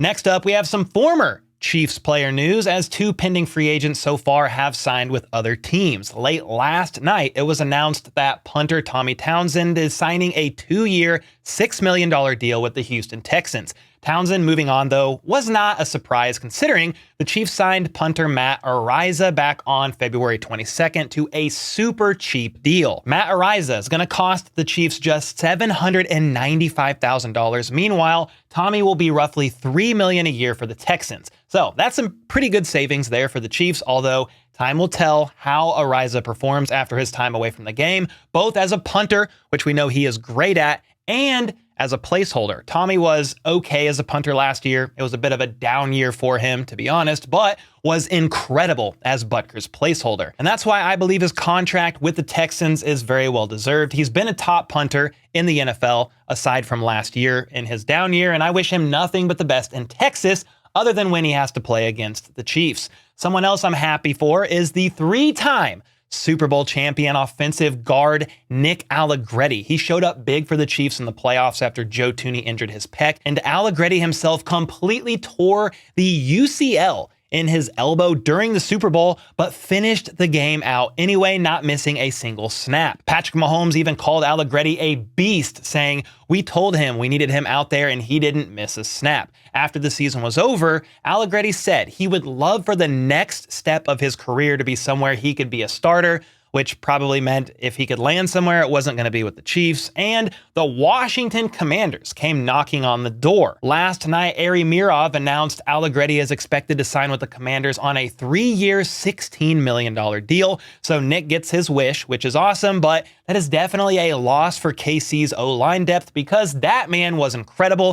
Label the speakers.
Speaker 1: Next up, we have some former Chiefs player news, as 2 pending free agents so far have signed with other teams. Late last night, it was announced that punter Tommy Townsend is signing a 2-year, $6 million deal with the Houston Texans. Townsend moving on, though, was not a surprise considering the Chiefs signed punter Matt Araiza back on February 22nd to a super cheap deal. Matt Araiza is going to cost the Chiefs just $795,000. Meanwhile, Tommy will be roughly $3 million a year for the Texans. So that's some pretty good savings there for the Chiefs, although time will tell how Araiza performs after his time away from the game, both as a punter, which we know he is great at, and as a placeholder. Tommy was okay as a punter last year. It was a bit of a down year for him, to be honest, but was incredible as Butker's placeholder. And that's why I believe his contract with the Texans is very well deserved. He's been a top punter in the NFL, aside from last year in his down year, and I wish him nothing but the best in Texas, other than when he has to play against the Chiefs. Someone else I'm happy for is the 3-time Super Bowl champion offensive guard Nick Allegretti. He showed up big for the Chiefs in the playoffs after Joe Thuney injured his pec, and Allegretti himself completely tore the UCL in his elbow during the Super Bowl, but finished the game out anyway, not missing a single snap. Patrick Mahomes even called Allegretti a beast, saying, "We told him we needed him out there and he didn't miss a snap." After the season was over, Allegretti said he would love for the next step of his career to be somewhere he could be a starter, which probably meant if he could land somewhere, it wasn't going to be with the Chiefs. And the Washington Commanders came knocking on the door. Last night, Ari Mirov announced Allegretti is expected to sign with the Commanders on a 3-year, $16 million deal. So Nick gets his wish, which is awesome, but that is definitely a loss for KC's O-line depth because that man was incredible